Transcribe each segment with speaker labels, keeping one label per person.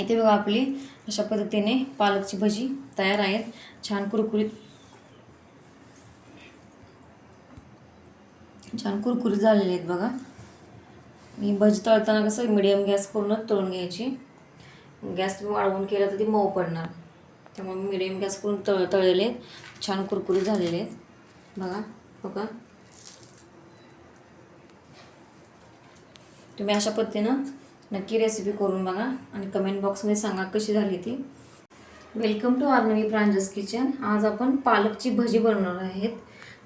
Speaker 1: इथे बघा आपली अशा पद्धतीने पालकची भजी तयार आहेत. छान कुरकुरीत झालेले आहेत बघा. मी भजी तळताना कसं मिडियम गॅस करूनच तळून घ्यायची. गॅस तुम्ही वाढवून केला तर ती मऊ पडणार. त्यामुळे मिडियम गॅस करून तळलेले आहेत. छान कुरकुरीत झालेले आहेत बघा. बघा तुम्ही अशा पद्धतीनं नक्की रेसिपी करून बघा आणि कमेंट बॉक्समध्ये सांगा कशी झाली ती. Welcome to Arnavi Pranjas kitchen. आज आपण पालकची भजी बनवणार आहेत.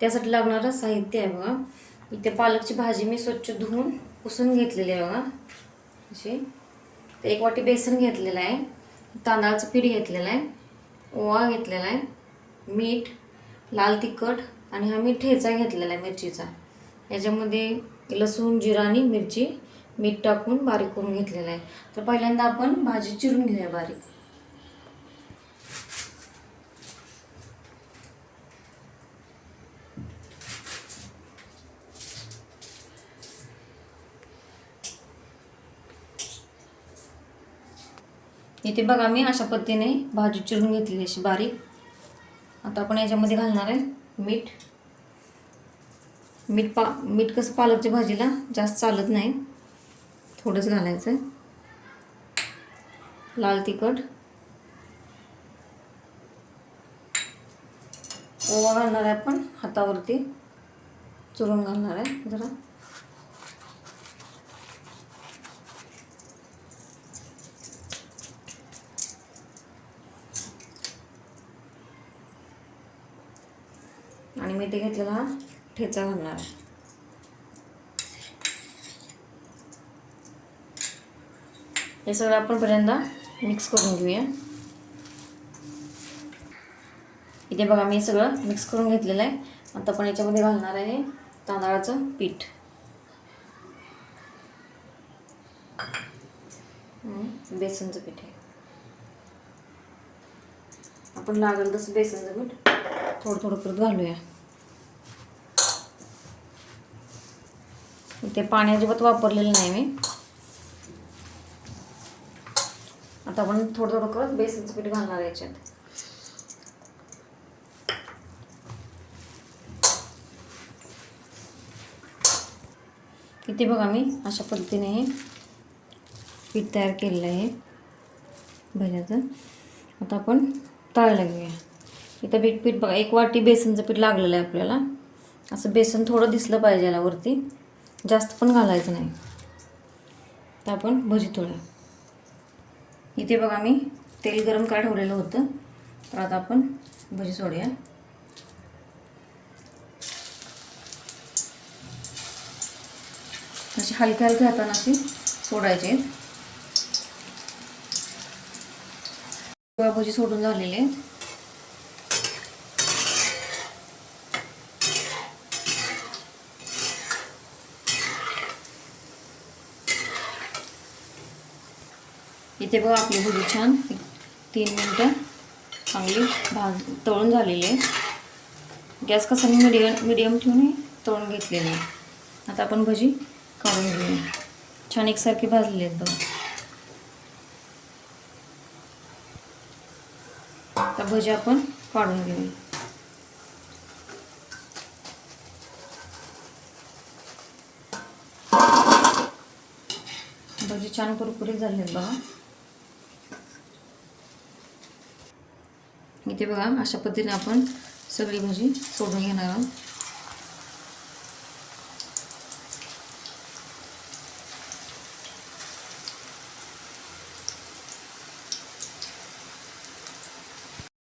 Speaker 1: त्यासाठी लागणारं साहित्य आहे बघा. इथे पालकची भाजी मी स्वच्छ धुवून पुसून घेतलेली आहे बघा. अशी 1 वाटी बेसन घेतलेलं आहे, तांदळाचं पीठ घेतलेलं आहे, ओवा घेतलेला आहे, मीठ, लाल तिखट आणि हा मी ठेचा घेतलेला आहे मिरचीचा. याच्यामध्ये लसूण, जिरा आणि मिरची मीठ टाकून बारीक करून घेतलेला आहे. तर पहिल्यांदा आपण भाजी चिरून घेऊया बारीक. इथे बघा मी अशा पद्धतीने भाजी चिरून घेतलेली अशी बारीक. आता आपण याच्यामध्ये घालणार आहे मीठ. मीठ कसं पालकच्या भाजीला जास्त चालत नाही, थोडंच घालायचं आहे. लाल तिखट, ओवा घालणार आहे आपण हातावरती चुरून घालणार आहे जरा. आणि मी ते घेतलेला हा ठेचा घालणार आहे. हे सगळं आपण पहिल्यांदा मिक्स करून घेऊया. इथे बघा मी सगळं मिक्स करून घेतलेलं आहे. आता आपण याच्यामध्ये घालणार आहे तांदळाचं पीठ. बेसनचं पीठ आहे. आपण लागेल तसं बेसनचं पीठ थोडं थोडं करत घालूया. इथे पाणी अजिबात वापरलेलं नाही मी. आता आपण थोडं थोडं करत बेसनचं पीठ घालणार आहे याच्यात. इथे बघा मी अशा पद्धतीने हे पीठ तयार केलेलं आहे भज्याचं. आता आपण तळायला घेऊया. इथं पीठ बघा 1 वाटी बेसनचं पीठ लागलेलं आहे आपल्याला. असं बेसन थोडं दिसलं पाहिजे याला वरती, जास्त पण घालायचं नाही. तर आपण भजी तळूया. इथे बघा मी तेल गरम करायला ठेवलेलं होतं. तर आता आपण भजी सोडूया. अशी हलक्या हलक्या हाताने अशी सोडायचे. भजी सोडून झालेले आहेत. इथे बघा आपली भजी छान 3 मिनटं चांगली तळून झालेली आहे. गॅस कसा मी मीडियम ठेवून तळून घेतलेली आहे. आता आपण भजी काढून घेऊया. छान एकसारखी भाजलेली आहेत बघा. आता भजी आपण काढून घेऊया. भजी छान कुरकुरीत झाले आहेत बघा. इथे बघा अशा पद्धतीने आपण सगळी भजी सोडून घेणार आहोत.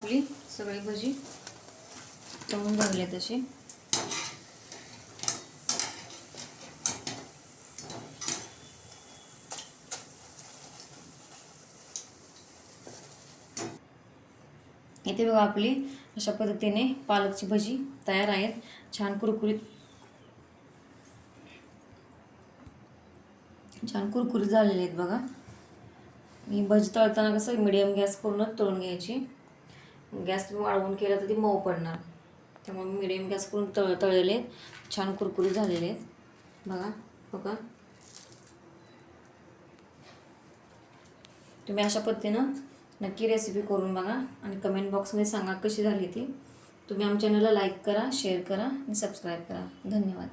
Speaker 1: आपली सगळी भजी तळून झाली तशी. इथे बघा आपली अशा पद्धतीने पालकची भजी तयार आहेत. छान कुरकुरीत झालेले आहेत बघा. ही भजी तळताना कसं मिडियम गॅस करूनच तळून घ्यायची. गॅस तुम्ही वाढवून केला तर ती मऊ पडणार. त्यामुळे मिडियम गॅस करून तळलेले छान कुरकुरीत झालेले आहेत बघा. बघा तुम्ही अशा पद्धतीनं नक्की रेसिपी करून बघा आणि कमेंट बॉक्समध्ये सांगा कशी झाली ती. तुम्ही आमच्या चॅनलला लाईक करा, शेअर करा आणि सबस्क्राईब करा. धन्यवाद.